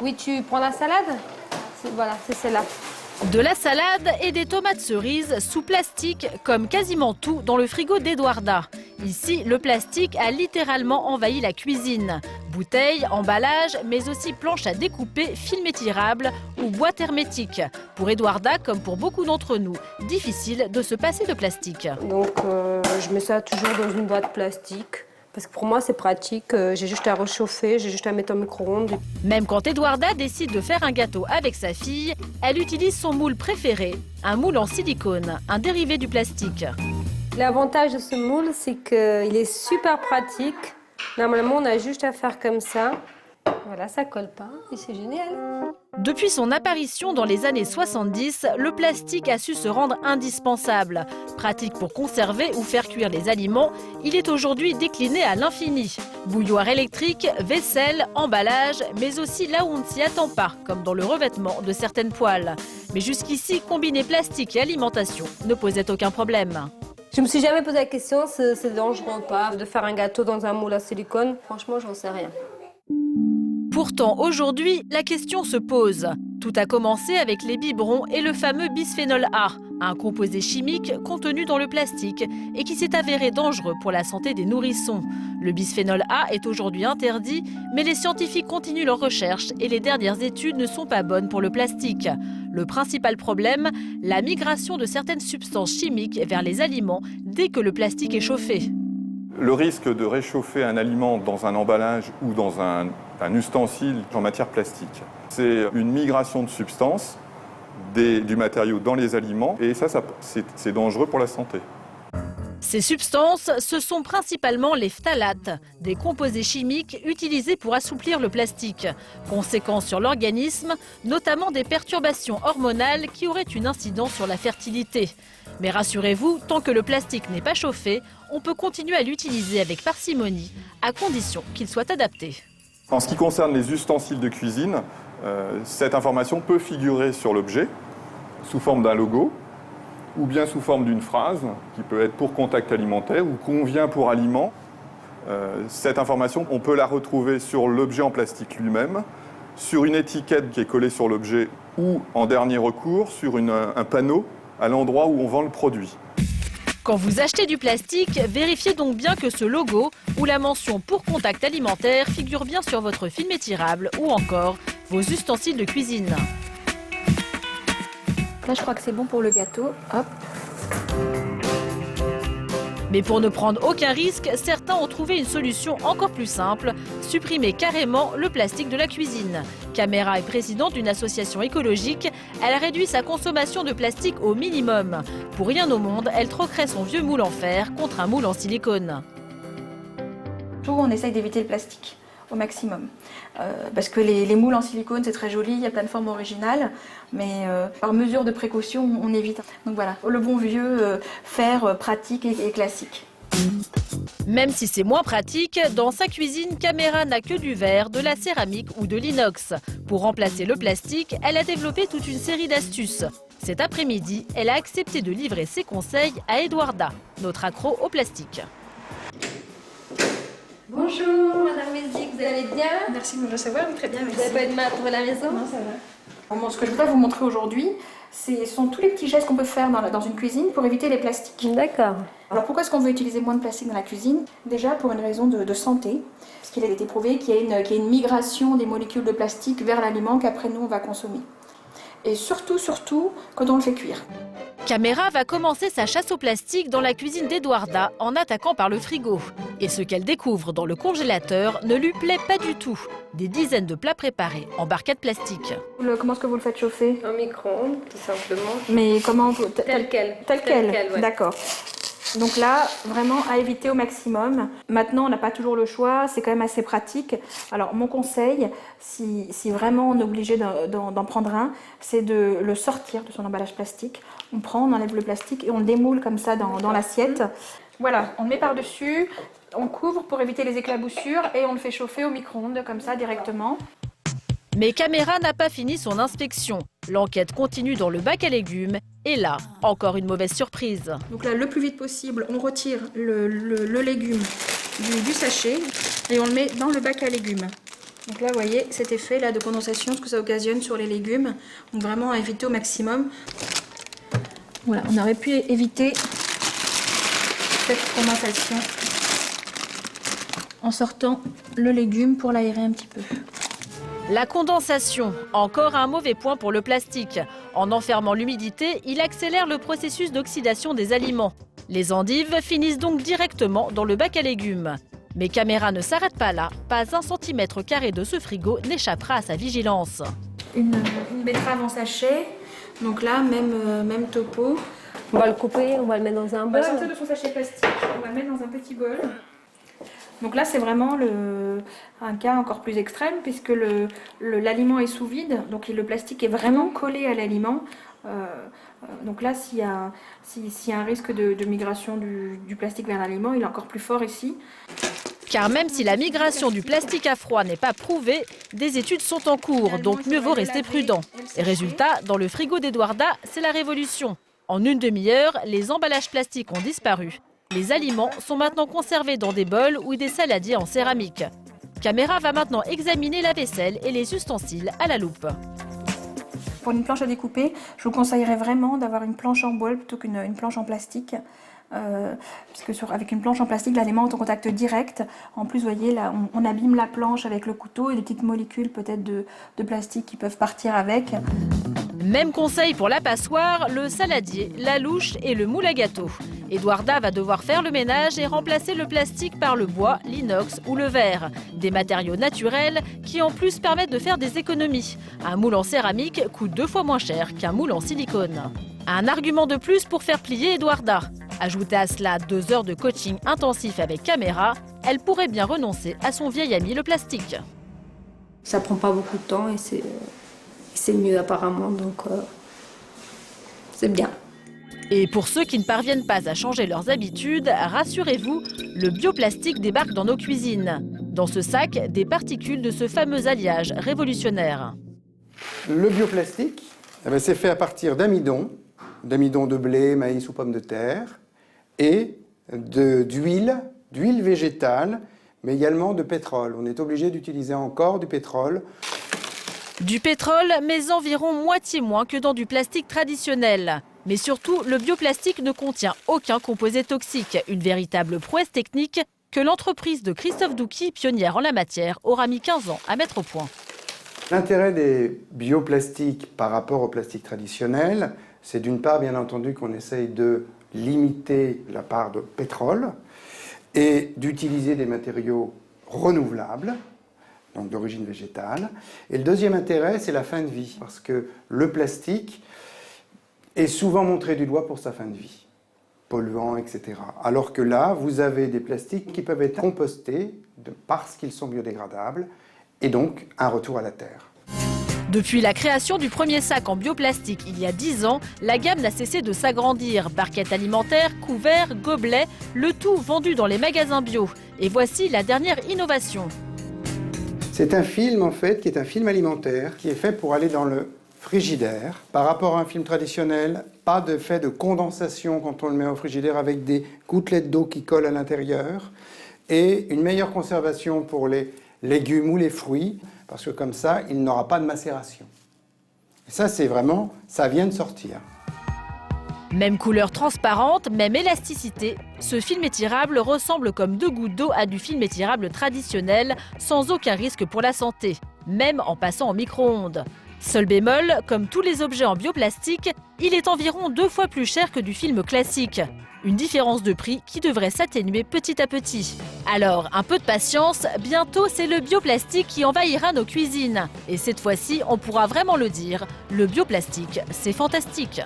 Oui, tu prends la salade? Voilà, c'est celle-là. De la salade et des tomates cerises sous plastique, comme quasiment tout dans le frigo d'Eduarda. Ici, le plastique a littéralement envahi la cuisine. Bouteilles, emballages, mais aussi planches à découper, film étirable ou boîte hermétique. Pour Eduarda, comme pour beaucoup d'entre nous, difficile de se passer de plastique. Donc, je mets ça toujours dans une boîte plastique. Parce que pour moi, c'est pratique. J'ai juste à réchauffer, j'ai juste à mettre au micro-ondes. Même quand Eduarda décide de faire un gâteau avec sa fille, elle utilise son moule préféré, un moule en silicone, un dérivé du plastique. L'avantage de ce moule, c'est qu'il est super pratique. Normalement, on a juste à faire comme ça. Voilà, ça colle pas et c'est génial. Depuis son apparition dans les années 70, le plastique a su se rendre indispensable. Pratique pour conserver ou faire cuire les aliments, il est aujourd'hui décliné à l'infini. Bouilloire électrique, vaisselle, emballage, mais aussi là où on ne s'y attend pas, comme dans le revêtement de certaines poêles. Mais jusqu'ici, combiner plastique et alimentation ne posait aucun problème. Je me suis jamais posé la question, c'est dangereux ou pas de faire un gâteau dans un moule à silicone. Franchement, j'en sais rien. Pourtant, aujourd'hui, la question se pose. Tout a commencé avec les biberons et le fameux bisphénol A, un composé chimique contenu dans le plastique et qui s'est avéré dangereux pour la santé des nourrissons. Le bisphénol A est aujourd'hui interdit, mais les scientifiques continuent leurs recherches et les dernières études ne sont pas bonnes pour le plastique. Le principal problème, la migration de certaines substances chimiques vers les aliments dès que le plastique est chauffé. Le risque de réchauffer un aliment dans un emballage ou dans un ustensile en matière plastique, c'est une migration de substances du matériau dans les aliments et c'est dangereux pour la santé. Ces substances, ce sont principalement les phtalates, des composés chimiques utilisés pour assouplir le plastique. Conséquences sur l'organisme, notamment des perturbations hormonales qui auraient une incidence sur la fertilité. Mais rassurez-vous, tant que le plastique n'est pas chauffé, on peut continuer à l'utiliser avec parcimonie, à condition qu'il soit adapté. En ce qui concerne les ustensiles de cuisine, cette information peut figurer sur l'objet sous forme d'un logo ou bien sous forme d'une phrase qui peut être pour contact alimentaire ou convient pour aliment. Cette information, on peut la retrouver sur l'objet en plastique lui-même, sur une étiquette qui est collée sur l'objet ou, en dernier recours, sur un panneau à l'endroit où on vend le produit. Quand vous achetez du plastique, vérifiez donc bien que ce logo ou la mention pour contact alimentaire figure bien sur votre film étirable ou encore vos ustensiles de cuisine. Là, je crois que c'est bon pour le gâteau. Hop. Mais pour ne prendre aucun risque, certains ont trouvé une solution encore plus simple, supprimer carrément le plastique de la cuisine. Camera est présidente d'une association écologique, elle a réduit sa consommation de plastique au minimum. Pour rien au monde, elle troquerait son vieux moule en fer contre un moule en silicone. Toujours, on essaye d'éviter le plastique au maximum. Parce que les moules en silicone, c'est très joli, il y a plein de formes originales, mais par mesure de précaution, on évite. Donc voilà, le bon vieux fer pratique et classique. Même si c'est moins pratique, dans sa cuisine, Camera n'a que du verre, de la céramique ou de l'inox. Pour remplacer le plastique, elle a développé toute une série d'astuces. Cet après-midi, elle a accepté de livrer ses conseils à Eduarda, notre accro au plastique. Bonjour, Madame Mézic, vous allez bien? Merci de me recevoir, très bien, merci. Vous n'avez pas de mal à trouver la maison? Non, ça va. Ce que je voudrais vous montrer aujourd'hui, ce sont tous les petits gestes qu'on peut faire dans une cuisine pour éviter les plastiques. D'accord. Alors pourquoi est-ce qu'on veut utiliser moins de plastique dans la cuisine? Déjà pour une raison de santé, parce qu'il a été prouvé qu'il y a une migration des molécules de plastique vers l'aliment qu'après nous on va consommer. Et surtout quand on le fait cuire. Camera va commencer sa chasse au plastique dans la cuisine d'Eduarda en attaquant par le frigo. Et ce qu'elle découvre dans le congélateur ne lui plaît pas du tout. Des dizaines de plats préparés en barquettes plastiques. Comment est-ce que vous le faites chauffer? Au micro-ondes, tout simplement. Mais comment Tel quel. Tel quel, ouais. D'accord. Donc là, vraiment à éviter au maximum. Maintenant, on n'a pas toujours le choix, c'est quand même assez pratique. Alors mon conseil, si vraiment on est obligé d'en prendre un, c'est de le sortir de son emballage plastique. On enlève le plastique et on le démoule comme ça dans l'assiette. Voilà, on le met par-dessus, on couvre pour éviter les éclaboussures et on le fait chauffer au micro-ondes comme ça directement. Mais Camera n'a pas fini son inspection. L'enquête continue dans le bac à légumes. Et là, encore une mauvaise surprise. Donc là, le plus vite possible, on retire le légume du sachet et on le met dans le bac à légumes. Donc là, vous voyez cet effet là de condensation, ce que ça occasionne sur les légumes. Donc vraiment à éviter au maximum. Voilà, on aurait pu éviter cette condensation en sortant le légume pour l'aérer un petit peu. La condensation, encore un mauvais point pour le plastique. En enfermant l'humidité, il accélère le processus d'oxydation des aliments. Les endives finissent donc directement dans le bac à légumes. Mais Caméra ne s'arrête pas là. Pas 1 centimètre carré de ce frigo n'échappera à sa vigilance. Une betterave en sachet. Donc là, même topo. On va le couper, on va le mettre dans un On bol. va sortir de son sachet plastique. On va le mettre dans un petit bol. Donc là, c'est vraiment un cas encore plus extrême puisque l'aliment est sous vide. Donc le plastique est vraiment collé à l'aliment. Donc là, s'il y a un risque de migration du plastique vers l'aliment, il est encore plus fort ici. Car même si la migration du plastique à froid n'est pas prouvée, des études sont en cours, donc mieux vaut rester prudent. Et résultat, dans le frigo d'Eduarda, c'est la révolution. En une demi-heure, les emballages plastiques ont disparu. Les aliments sont maintenant conservés dans des bols ou des saladiers en céramique. Caméra va maintenant examiner la vaisselle et les ustensiles à la loupe. Pour une planche à découper, je vous conseillerais vraiment d'avoir une planche en bois plutôt qu'une planche en plastique. Puisque avec une planche en plastique, l'aliment est en contact direct. En plus, vous voyez, là, on abîme la planche avec le couteau et des petites molécules peut-être de plastique qui peuvent partir avec. Même conseil pour la passoire, le saladier, la louche et le moule à gâteau. Eduarda va devoir faire le ménage et remplacer le plastique par le bois, l'inox ou le verre. Des matériaux naturels qui en plus permettent de faire des économies. Un moule en céramique coûte 2 fois moins cher qu'un moule en silicone. Un argument de plus pour faire plier Eduarda. Ajoutez à cela 2 heures de coaching intensif avec Caméra, elle pourrait bien renoncer à son vieil ami le plastique. Ça prend pas beaucoup de temps et c'est mieux apparemment, donc c'est bien. Et pour ceux qui ne parviennent pas à changer leurs habitudes, rassurez-vous, le bioplastique débarque dans nos cuisines. Dans ce sac, des particules de ce fameux alliage révolutionnaire. Le bioplastique, c'est fait à partir d'amidon de blé, maïs ou pommes de terre, et d'huile végétale, mais également de pétrole. On est obligé d'utiliser encore du pétrole. Du pétrole, mais environ moitié moins que dans du plastique traditionnel. Mais surtout, le bioplastique ne contient aucun composé toxique, une véritable prouesse technique que l'entreprise de Christophe Douki, pionnière en la matière, aura mis 15 ans à mettre au point. L'intérêt des bioplastiques par rapport au plastique traditionnel, c'est d'une part, bien entendu, qu'on essaye de limiter la part de pétrole et d'utiliser des matériaux renouvelables, donc d'origine végétale. Et le deuxième intérêt, c'est la fin de vie, parce que le plastique est souvent montré du doigt pour sa fin de vie, polluant, etc. Alors que là, vous avez des plastiques qui peuvent être compostés parce qu'ils sont biodégradables, et donc un retour à la terre. Depuis la création du premier sac en bioplastique il y a 10 ans, la gamme n'a cessé de s'agrandir. Barquettes alimentaires, couverts, gobelets, le tout vendu dans les magasins bio. Et voici la dernière innovation. C'est un film, en fait, qui est un film alimentaire, qui est fait pour aller dans le frigidaire. Par rapport à un film traditionnel, pas de fait de condensation quand on le met au frigidaire avec des gouttelettes d'eau qui collent à l'intérieur. Et une meilleure conservation pour les légumes ou les fruits, parce que comme ça, il n'aura pas de macération. Et ça, c'est vraiment, ça vient de sortir. Même couleur transparente, même élasticité, ce film étirable ressemble comme 2 gouttes d'eau à du film étirable traditionnel, sans aucun risque pour la santé, même en passant au micro-ondes. Seul bémol, comme tous les objets en bioplastique, il est environ 2 fois plus cher que du film classique. Une différence de prix qui devrait s'atténuer petit à petit. Alors, un peu de patience, bientôt c'est le bioplastique qui envahira nos cuisines. Et cette fois-ci, on pourra vraiment le dire, le bioplastique, c'est fantastique.